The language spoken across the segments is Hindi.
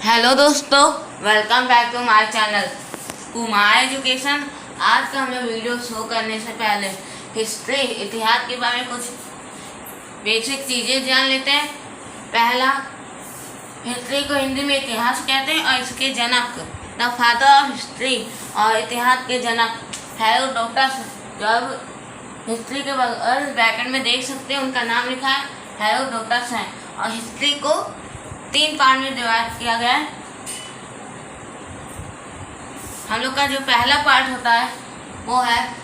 हेलो दोस्तों, welcome back to my channel Kumar education. आज का हम लोग वीडियो शो करने से पहले हिस्ट्री इतिहास के बारे में कुछ बेसिक चीज़ें जान लेते हैं। पहला, हिस्ट्री को हिंदी में इतिहास कहते हैं और इसके जनक द फादर ऑफ हिस्ट्री और इतिहास के जनक हेरोडोटस। जब हिस्ट्री के ब्रैकेट में देख सकते हैं उनका नाम लिखा है, हेरोडोटस है। और हिस्ट्री को 3 पार्ट में डिवाइड किया गया है। हम लोग का जो पहला पार्ट होता है वो है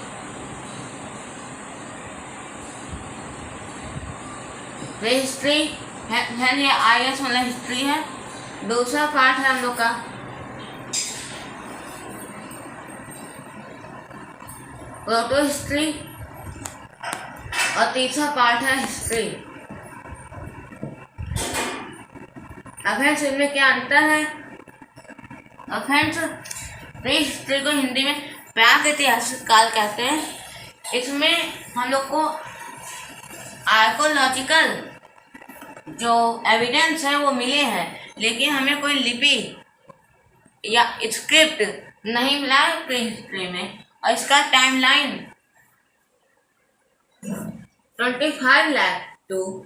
हिस्ट्री, ये IS मतलब हिस्ट्री है। दूसरा पार्ट है हम लोग का प्रोटो हिस्ट्री और तीसरा पार्ट है हिस्ट्री। फ्रेंड्स, इनमें क्या अंतर है? फ्रेंड्स, प्री हिस्ट्री को हिंदी में प्राक ऐतिहासिक काल कहते हैं। इसमें हम लोग को आर्कोलॉजिकल जो एविडेंस है वो मिले हैं, लेकिन हमें कोई लिपि या स्क्रिप्ट नहीं मिला है प्री हिस्ट्री में। और इसका timeline 25 lakh to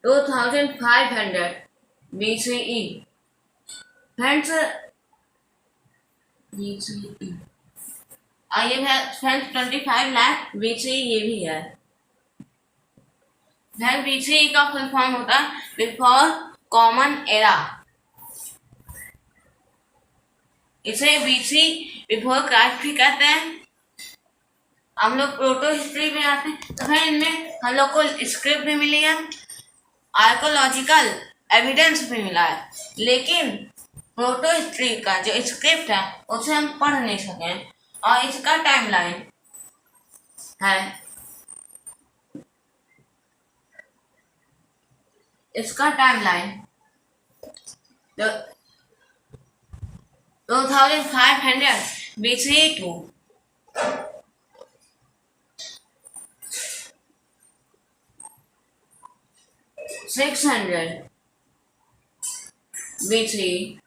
2500 BCE। Friends, BCE और ये है फ्रेंड्स 25 लाख BCE, ये भी है। फ्रेंड्स, BCE का फुल फॉर्म होता है बिफोर कॉमन एरा। इसे BC बिफोर क्राइस्ट भी कहते हैं। हम लोग प्रोटो हिस्ट्री में आते हैं तो फिर इनमें हम लोग को स्क्रिप्ट भी मिली है, आर्कोलॉजिकल एविडेंस भी मिला है, लेकिन प्रोटो हिस्ट्री का जो स्क्रिप्ट है उसे हम पढ़ नहीं सके। और इसका टाइमलाइन है, इसका टाइमलाइन 2500 BCE टू 600 BCE।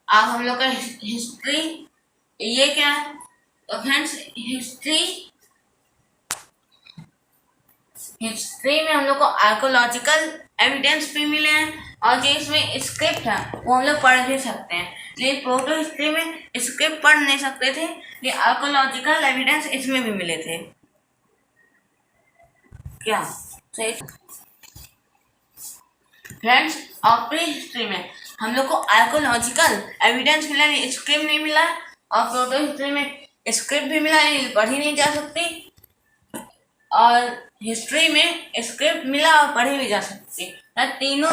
अब हम लोग का हिस्ट्री ये क्या है? तो फ्रेंड्स, हिस्ट्री में हम लोग को आर्कोलॉजिकल एविडेंस भी मिले हैं और जो इसमें स्क्रिप्ट है वो हम लोग पढ़ भी सकते हैं। लेकिन प्रोटो हिस्ट्री में स्क्रिप्ट पढ़ नहीं सकते थे, ये आर्कोलॉजिकल एविडेंस इसमें भी मिले थे। क्या सही? फ्रेंड्स, और प्री हिस्ट्री में हम लोग को आर्कोलॉजिकल एविडेंस मिला, स्क्रिप्ट नहीं मिला। और प्रोटो हिस्ट्री में स्क्रिप्ट भी मिला, पढ़ी नहीं जा सकती। और हिस्ट्री में स्क्रिप्ट मिला और पढ़ी भी जा सकती है। तीनों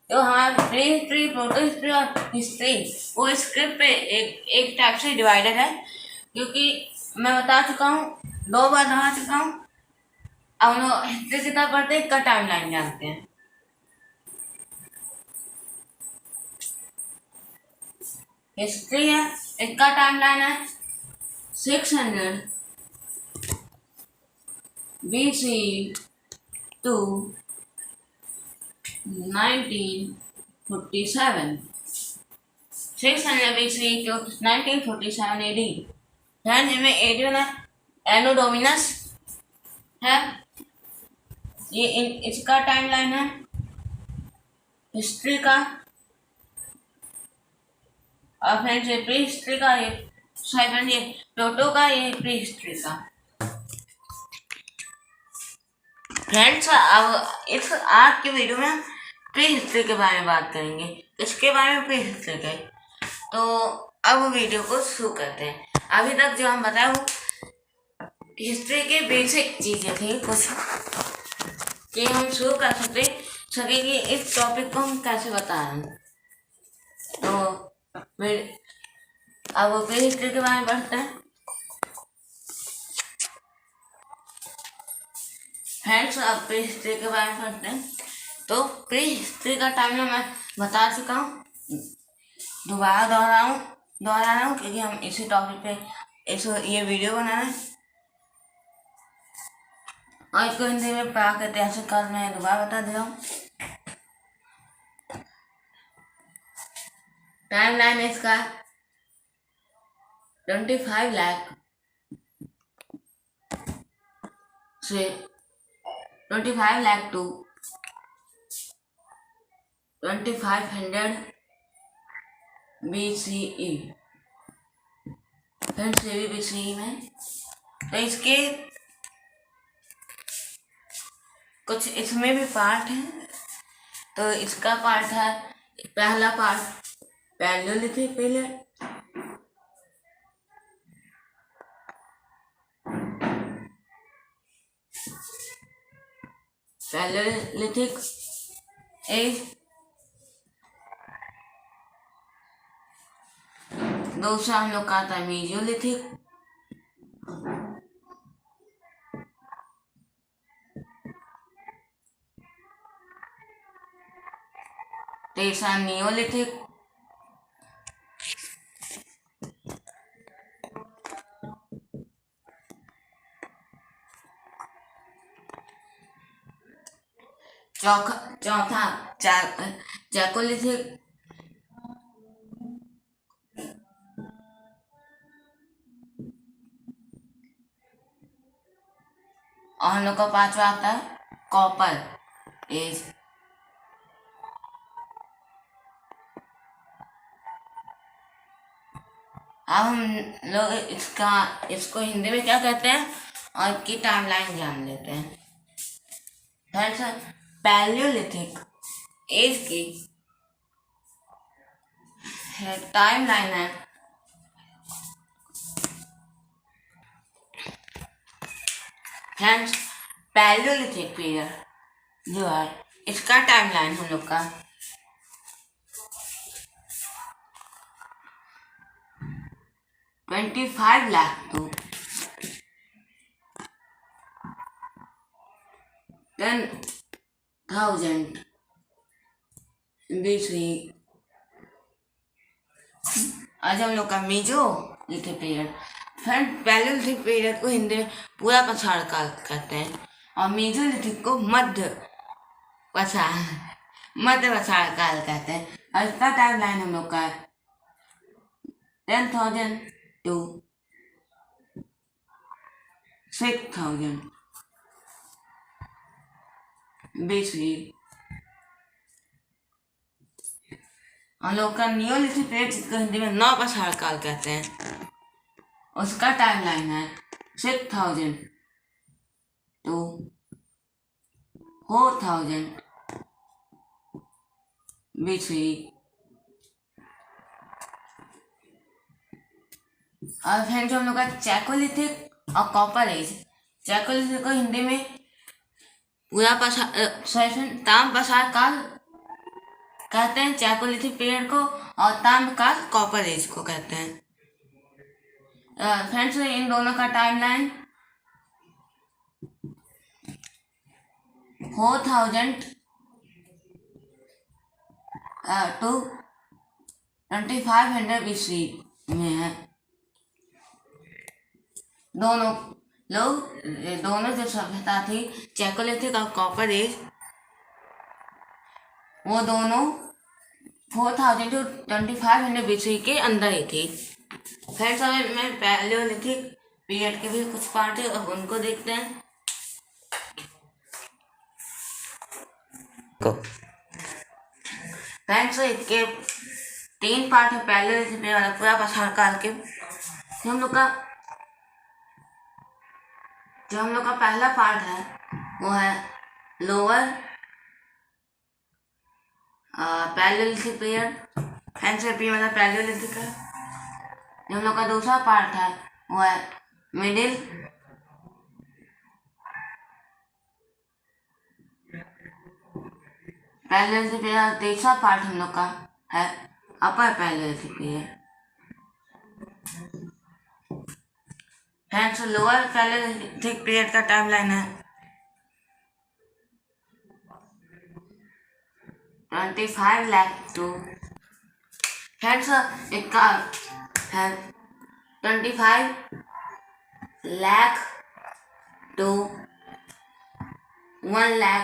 जो हमारे प्री हिस्ट्री, प्रोटो हिस्ट्री और हिस्ट्री वो स्क्रिप्ट पे एक टाइप से डिवाइडेड है, क्योंकि मैं बता चुका हूँ, 2 बार बता चुका हूँ। अब हम लोग हिस्ट्री किताब पढ़ते हैं, इसका टाइमलाइन जानते हैं। हिस्ट्री है, इसका टाइमलाइन है 600 BCE to 1947। 600 BCE to 1947 AD। ध्यान, जिनमें AD ना एनो डोमिनस है, ये इसका टाइमलाइन है हिस्ट्री का। और फ्रेंड्स, ये प्री हिस्ट्री का, ये फ्रेंड्स ये प्रोटो का, ये प्री हिस्ट्री का। फ्रेंड्स, अब इस आज की वीडियो में प्री हिस्ट्री के बारे में बात करेंगे, इसके बारे में प्री हिस्ट्री के। तो अब वीडियो को शुरू करते हैं। अभी तक जो हम बताए वो हिस्ट्री के बेसिक चीज़ें थी कुछ, कि हम शुरू कर सके कि इस टॉपिक को हम कैसे बता रहे हैं। तो अब प्री हिस्ट्री के बारे में बढ़ते हैं। फ्रेंड्स, अब प्री हिस्ट्री के बारे में पढ़ते हैं। तो प्री हिस्ट्री का टाइम मैं बता चुका हूँ, दोबारा दोहरा रहा हूँ क्योंकि हम इसी टॉपिक पे इसको ये वीडियो बनाना है और इसको हिंदी में पढ़ा करते ऐसे कल मैं दोबारा बता दे रहा हूँ। टाइम लाइन इसका 25 लाख से 25 लाख टू 2500 BCE फिर से भी BCE में। तो इसके कुछ इसमें भी पार्ट है। तो इसका पार्ट है, पहला part palaeolithic period, palaeolithic age. दूसरा हम लोग का आता है मेजियोलिथिक। तीसरा नियोलिथिक। चौथा चैकोलिथिक। और हम लोग का पांचवा आता है कॉपर एज। अब हम लोग इसको हिंदी में क्या कहते हैं और इसकी टाइमलाइन जान लेते हैं। पैलियोलिथिक एज की टाइमलाइन है फ्रेंड्स। पैलियोलिथिक पीरियड जो है इसका टाइमलाइन हम लोग का 25 लाख टू 10,000 BCE। आज हम लोग का मेजियोलिथिक पीरियड। फ्रेंड पैलियोलिथिक पीरियड को हिंदी में पूरा पछाड़ काल कहते हैं और मेजियोलिथिक को मध्य पछाड़ काल कहते हैं। और इसका टाइमलाइन हम लोग का 10,000 to 6,000 BCE। हम लोग का नियोलिथिक पीरियड जिसको हिंदी में नौ पछाड़ काल कहते हैं, उसका टाइमलाइन है 6,000 to 4,000 BCE। और फिर जो हम लोग का चैकोलिथिक और कॉपर एज। चैकोलिथिक को हिंदी में पूरा ताम पछाड़ काल कहते हैं चैकोलिथिक पीरियड को, और ताम्र काल कॉपर एज को कहते हैं। फ्रेंड्स इन दोनों का टाइमलाइन 4,000 to 2,500 BCE में है। दोनों जो सभ्यता थी चैकोलिथिक और कॉपर एज, वो दोनों 4,000 to 2,500 BCE के अंदर ही थी। फिर समय में पैलियोलिथिक पीरियड के भी कुछ पार्ट है, अब उनको देखते हैं। फ्रेंड्स इसके 3 पार्ट है पैलियोलिथिक पीरियड पूरा पछाड़ काल के। जो हम लोग का पहला पार्ट है वो है लोअर पैलियोलिथिक पीरियड। फ्रेंड्स मतलब पैलियोलिथिक है। जो हम लोग का दूसरा पार्ट है वो है मिडिल पैलियोलिथिक पीरियड। तीसरा पार्ट हम लोग का है अपर Palaeolithic period. Friends lower Palaeolithic period का टाइमलाइन है 25 लाख टू। फ्रेंड्स इसका है 25 लाख to 1 लाख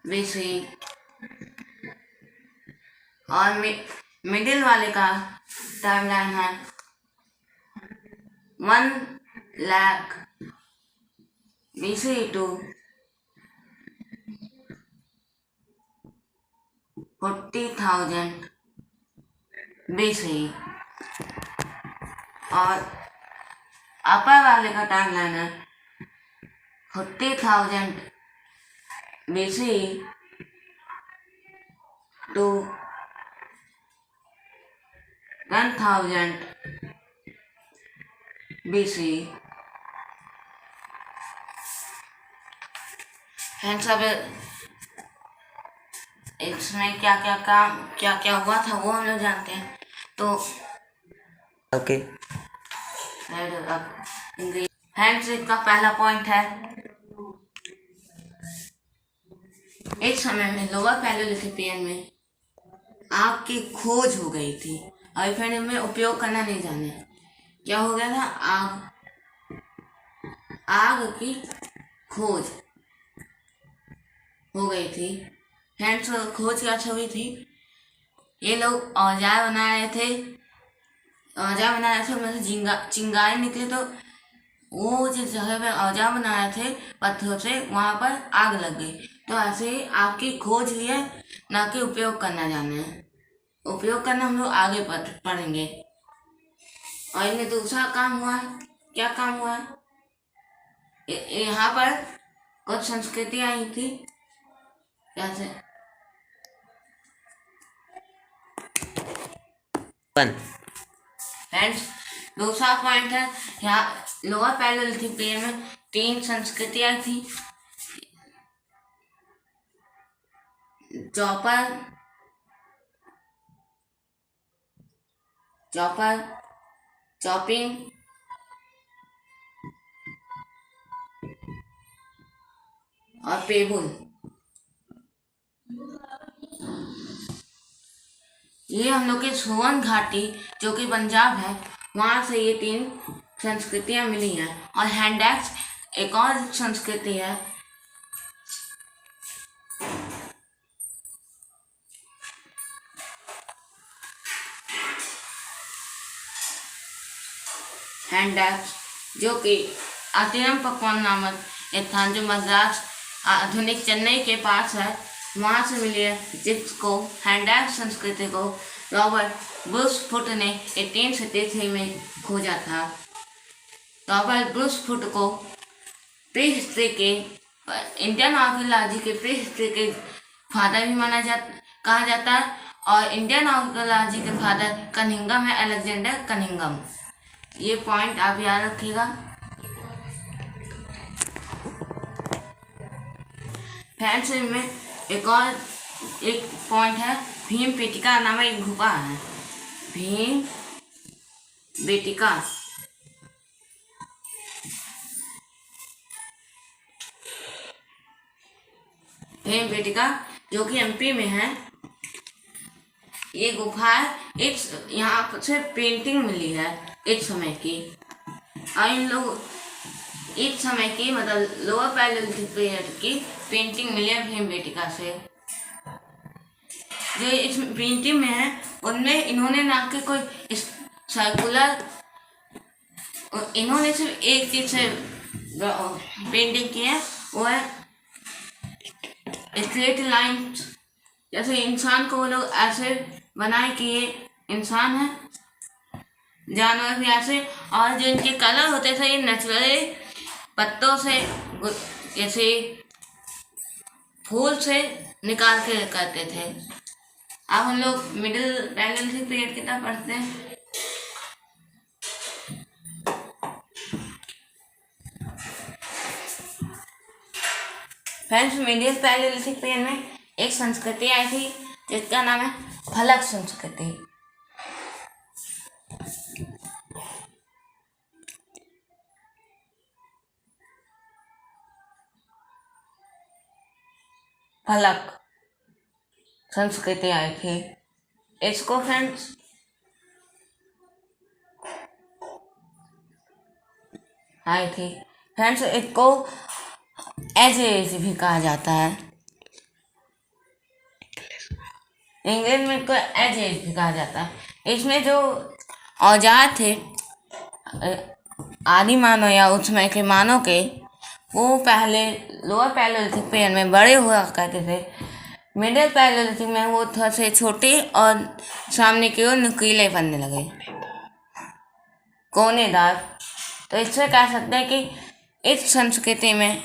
BC। और मिडिल वाले का टाइमलाइन है 1 लाख BC to 40,000 BC। और अपर वाले का टाइमलाइन है 40,000 BC to 10,000 BC। सब इसमें क्या क्या हुआ था वो हम लोग जानते हैं। तो ओके हैंडशेक का पहला पॉइंट है, एक समय में लोअर पैलियोलिथिक में आग की खोज हो गई थी और फिर में उपयोग करना नहीं जाने। क्या हो गया था? आग की खोज हो गई थी। हैंड्स खोज क्या हुई थी? ये लोग औजार बना रहे थे, उनमें से चिंगारी निकले तो वो जिस जगह पे औजार बना रहे थे पत्थरों से वहाँ पर आग लग गई। तो ऐसे ही आग की खोज हुई है, ना कि उपयोग करना जाना है। उपयोग करना हम लोग आगे पढ़ेंगे। और इनमें दूसरा काम हुआ है। क्या काम हुआ है? यहाँ पर कुछ संस्कृति आई थी। कैसे? फ्रेंड्स, दूसरा पॉइंट है, यहाँ लोअर पैलियोलिथिक पीरियड में 3 संस्कृतियाँ थी। चॉपिंग और पेबुल। ये हम लोग के सोवन घाटी जो कि पंजाब है, वहाँ से ये 3 संस्कृतियाँ मिली हैं। और हैंडैक्स एक और संस्कृति है। हैंडैक्स जो कि आतिरम पकवान नामक एक स्थान जो मद्रास आधुनिक चेन्नई के पास है, वहाँ से मिली है, जिसको हैंडैक्स संस्कृति को रॉबर्ट ब्रूस फुट ने 1833 में खोजा था। रॉबर्ट ब्रूस फुट को प्री हिस्ट्री के इंडियन आर्कियोलॉजी के प्री हिस्ट्री के फादर भी कहा जाता है। और इंडियन आर्कियोलॉजी के फादर कनिंघम है, अलेक्जेंडर कनिंघम। ये पॉइंट आप याद रखिएगा। फ्रेंड्स, में एक पॉइंट है, भीम बेटिका नाम एक गुफा है। भीम बेटिका जो कि एमपी में है। ये गुफा है, यहाँ से पेंटिंग मिली है एक समय की। और इन लोग एक समय की मतलब लोअर पैलियोलिथिक पीरियड की पेंटिंग मिली है भीम बेटिका से। जो इस पेंटिंग में है उनमें इन्होंने ना कि कोई सर्कुलर, इन्होंने सिर्फ एक चीज से पेंटिंग की है, वो है स्ट्रेट लाइन्स। जैसे इंसान को वो लोग ऐसे बनाए कि ये इंसान है, जानवर भी ऐसे। और जो इनके कलर होते थे ये नेचुरली पत्तों से, जैसे फूल से निकाल के करते थे। अब हम लोग मिडिल पैलियोलिथिक पीरियड की तरफ पढ़ते हैं। फ्रेंड्स, मिडिल पैलियोलिथिक पीरियड में एक संस्कृति आई थी जिसका नाम है फलक संस्कृति। फलक संस्कृति आई थी। इसको फ्रेंड्स आई थी। फ्रेंड्स, इसको एज भी कहा जाता है, इंग्लिश में इसको एज भी कहा जाता है। इसमें जो औजार थे आदि मानव या उस समय के मानव के, वो पहले लोअर पैलेयोलिथिक पीरियड में बड़े हुआ करते थे, मिडिल पैलेयोलिथिक में वो थोड़े से छोटे और सामने की ओर नुकीले बनने लगे, कोनेदार। तो इससे कह सकते हैं कि इस संस्कृति में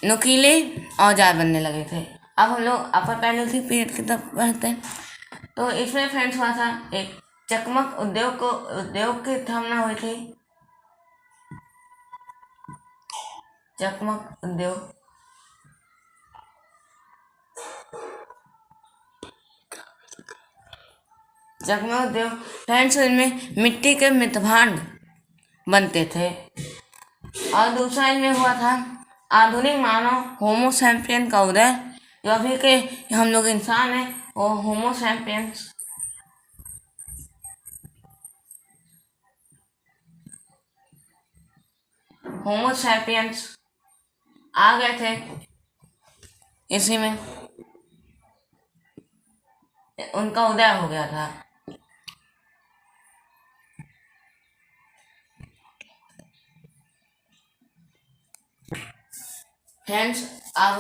नुकीले औजार बनने लगे थे। अब हम लोग अपर पैलेयोलिथिक पीरियड की तरफ बढ़ते हैं। तो इसमें फ्रेंड्स हुआ था एक चकमक उद्योग की स्थापना हुई थी। चकमक उद्योग फ्रेंड्स, इनमें मिट्टी के मृतभांड बनते थे। और दूसरा इनमें हुआ था आधुनिक मानव होमो सैपियन का उदय, जो अभी के हम लोग इंसान हैं वो होमो सैपियंस। होमो सैपियंस आ गए थे, इसी में उनका उदय हो गया था। फ्रेंड्स, अब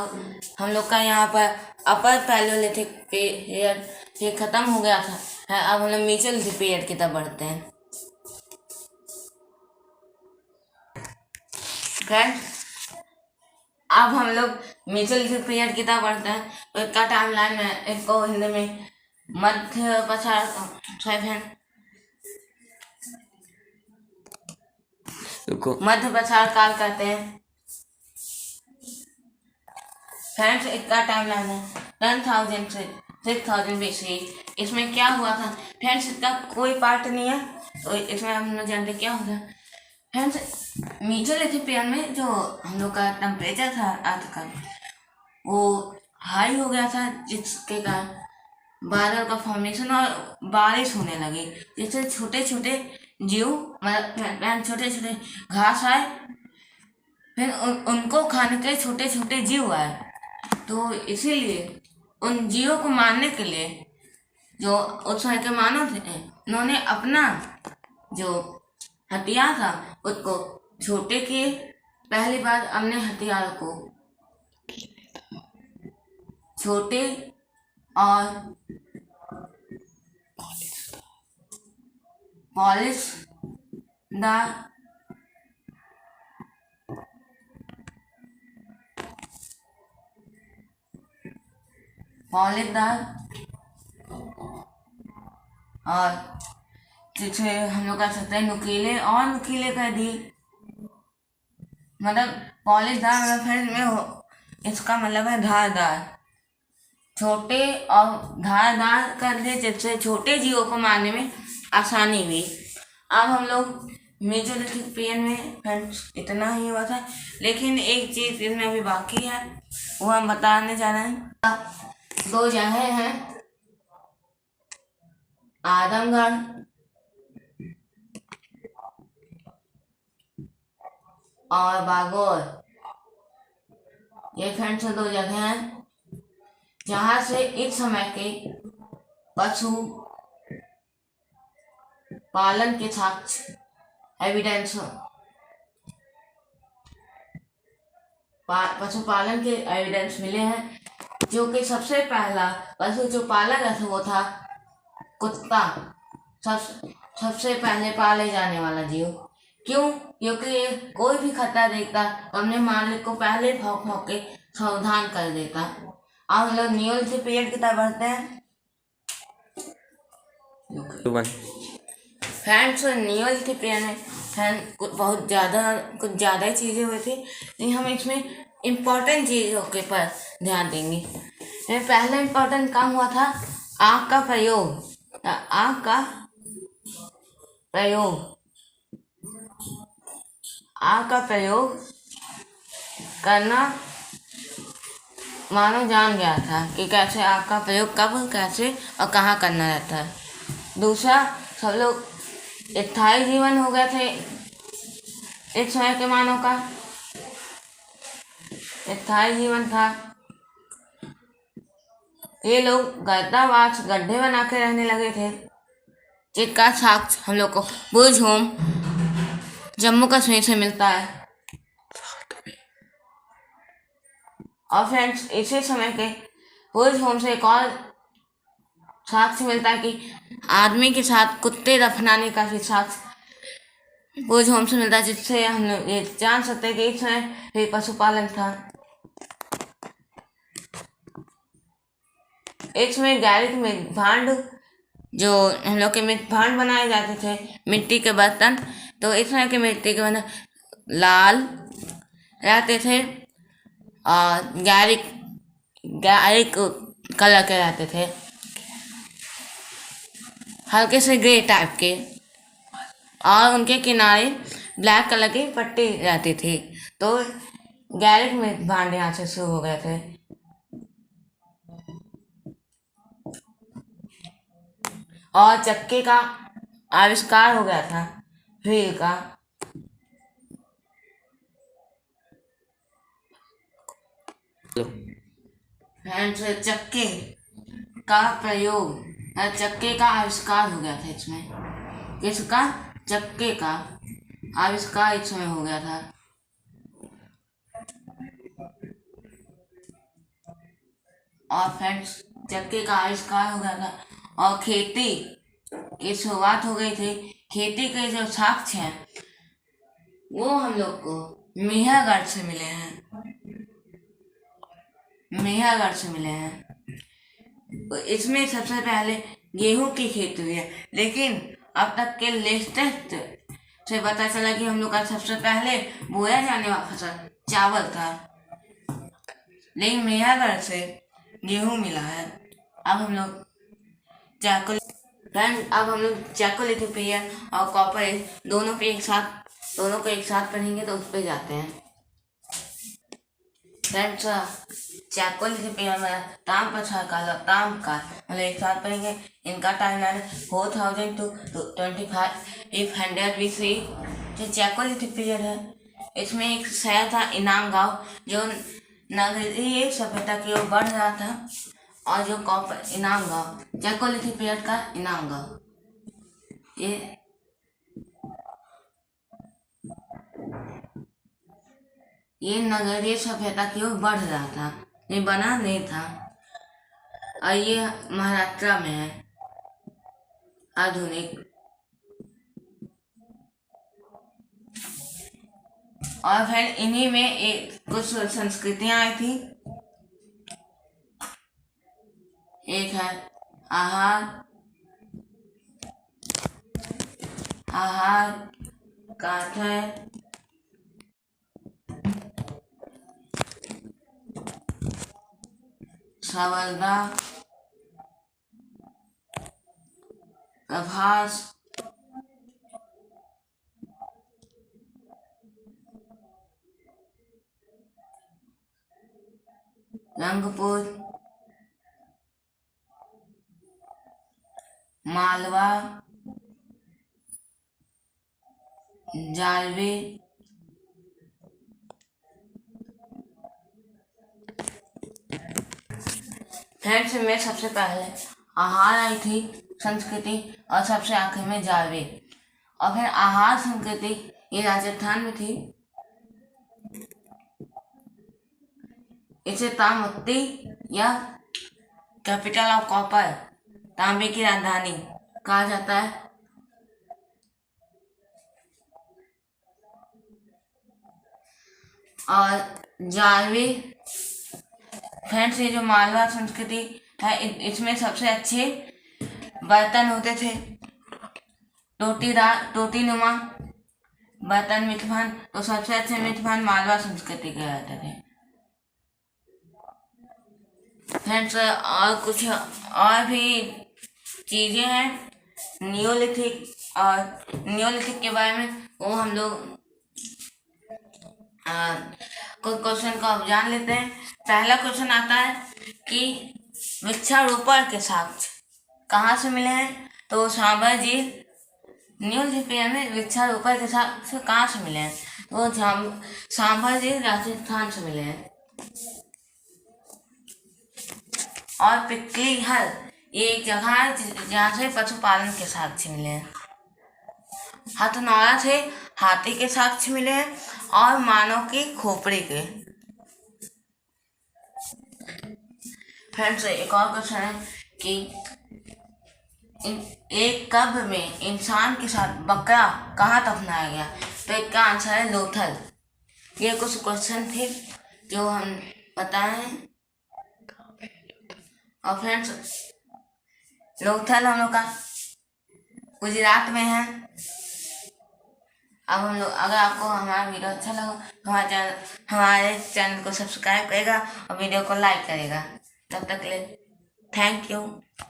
हम लोग का यहाँ पर अपर पैलेयोलिथिक पीरियड ये खत्म हो गया था, अब हम लोग मेसोलिथिक पीरियड की तरफ बढ़ते हैं। फ्रेंड्स, अब हम लोग मेसोलिथिक पीरियड की तरफ बढ़ते हैं। तो इसका टाइम लाइन है, इसको हिंदी में मध्य पछाड़ काल कहते हैं। फ्रेंड्स, इसका टाइम लाइन है 10,000 से 6,000 BC। इसमें क्या हुआ था फ्रेंड्स, इसका कोई पार्ट नहीं है, तो इसमें हम लोग जानते क्या होता है। फ्रेंड्स, मेसोलिथिक पीरियड में जो हम लोग का टेम्परेचर था अर्थ का, वो हाई हो गया था, जिसके कारण बादल का फॉर्मेशन और बारिश होने लगी, जिससे छोटे छोटे जीव मतलब छोटे छोटे घास आए, फिर उनको खाने के छोटे छोटे जीव आए। तो इसीलिए उन जीवों को मारने के लिए जो उस समय के मानव थे, उन्होंने अपना जो हथियार था उसको छोटे किए। पहली बार अपने हथियार को छोटे और पॉलिशदार और जिसे हम लोग कह सकते हैं नुकीले कर दिए। मतलब पॉलिशदार मतलब फ्रेंड्स में इसका मतलब है धारदार, छोटे और धारदार कर दिए, जिससे छोटे जीवों को मारने में आसानी हुई। अब हम लोग मेसोलिथिक पीरियड में फ्रेंड्स इतना ही हुआ था, लेकिन एक चीज़ इसमें अभी बाकी है, वो हम बताने जा रहे हैं। 2 जगह हैं, आदमगढ़ और बागोर। ये फ्रेंड्स 2 जगह हैं जहाँ से इस समय के पशु पालन के साक्ष्य एविडेंस पशुपालन के एविडेंस मिले हैं। जो कि सबसे पहला पशु जो पाला गया था वो था कुत्ता, सबसे पहले पाले जाने वाला जीव। क्यों? क्योंकि ये कोई भी खतरा देखता तो अपने मालिक को पहले भौंक भौंक के सावधान कर देता। अब हम लोग नियोलिथिक पीरियड की तरफ बढ़ते हैं। फ्रेंड्स, नियोलिथिक पीरियड में कुछ ज़्यादा ही चीज़ें हुई थी, लेकिन हम इसमें इम्पोर्टेंट चीज़ों के पर ध्यान देंगे। पहला इम्पोर्टेंट काम हुआ था आग का प्रयोग करना मानव जान गया था कि कैसे आग का प्रयोग कब, कैसे और कहाँ करना रहता है। दूसरा, सब लोग स्थायी जीवन हो गया थे इस समय के मानव का। स्थायी जीवन था। ये लोग गर्दावास गड्ढे बना के रहने लगे थे, जिसका साक्ष्य हम लोग को बुर्ज होम जम्मू कश्मीर से मिलता है। और फ्रेंड्स, इसी समय के बुर्ज होम से एक और साक्ष्य मिलता है कि आदमी के साथ कुत्ते दफनाने का भी साक्ष्य बुर्ज होम से मिलता है, जिससे हम लोग ये जान सकते हैं कि इस समय भी पशुपालन था। इसमें गैरिक में भांड, जो हम लोग के भांड बनाए जाते थे, मिट्टी के बर्तन, तो इस समय के मिट्टी के बर्तन लाल रहते थे और गैरिक कलर के रहते थे, हल्के से ग्रे टाइप के, और उनके किनारे ब्लैक कलर की पट्टी रहती थी। तो गैरिक में भांड यहाँ से शुरू हो गए थे। और चक्के का आविष्कार हो गया था, व्हील का। चक्के का प्रयोग, चक्के का आविष्कार हो गया था इसमें। किसका? चक्के का आविष्कार इस समय हो गया था। और फ्रेंड्स, चक्के का आविष्कार हो गया था और खेती की शुरुआत हो गई थी। खेती के जो साक्ष्य हैं वो हम लोग को मेहरगढ़ से मिले हैं। मेहरगढ़ से मिले हैं। इसमें सबसे पहले गेहूं की खेती हुई है, लेकिन अब तक के लेटेस्ट से पता चला कि हम लोग का सबसे पहले बोया जाने वाला फसल चावल था, लेकिन मेहरगढ़ से गेहूं मिला है। अब हम लोग चैकोलिथिक पीरियड और कॉपर एज दोनों को एक साथ पढ़ेंगे तो उस पर जाते हैं। फ्रेंड्स, चैकोलिथिक पीरियड में ताम का मतलब एक साथ पढ़ेंगे। इनका टाइमलाइन 4000 to 2500 BC जो चैकोलिथिक पीरियड है। इसमें एक शहर था इनाम गांव, जो नगरीय सभ्यता की ओर बढ़ रहा था, और जो कॉपर इनाम गांव चैकोलिथिक पीरियड का इनाम गांव, ये नगरीय सभ्यता की ओर बढ़ रहा था, ये बना नहीं था। और ये महाराष्ट्र में है आधुनिक। और फिर इन्हीं में एक कुछ संस्कृतियां आई थी। एक है आहार काठर, सवलगा, प्रभास, रंगपुर, मालवा, जालवे, फ्रेंड्स में सबसे पहले आहार आई थी संस्कृति, और सबसे आखिर में जालवे। और फिर आहार संस्कृति ये राजस्थान में थी। इसे तामती या कैपिटल ऑफ कॉपर, तांबे की राजधानी कहा जाता है। और जालवे फ्रेंड्स, ये जो मालवा संस्कृति है, इसमें सबसे अच्छे बर्तन होते थे, टोटी नुमा बर्तन, मिठभान। तो सबसे अच्छे मिठभान मालवा संस्कृति के रहते थे। फ्रेंड्स, और कुछ और भी चीज़ें हैं नियोलिथिक, और नियोलिथिक के बारे में वो हम लोग कुछ क्वेश्चन का जान लेते हैं। पहला क्वेश्चन आता है कि वृक्षारोपण के साक्ष्य कहाँ से मिले हैं? तो सांभर झील न्यूज़पेपर में वृक्षारोपण के साथ से कहाँ से मिले हैं? वो संभाजी राजस्थान से मिले हैं। और पिपली हल ये एक जगह है जहाँ से पशुपालन के साक्ष्य मिले हैं। हथनौरा से हाथी के साक्ष्य मिले हैं और मानव की खोपड़ी के। फ्रेंड्स, एक और क्वेश्चन है कि एक कब्र में इंसान के साथ बकरा कहाँ दफनाया गया? तो इसका आंसर है लोथल। ये कुछ क्वेश्चन थे जो हम बताए। और फ्रेंड्स, लोथल हम लोग का गुजरात में है। अब हम लोग, अगर आपको हमारा वीडियो अच्छा लगा तो हमारे चैनल को सब्सक्राइब करेगा और वीडियो को लाइक करेगा। तब तक के लिए थैंक यू।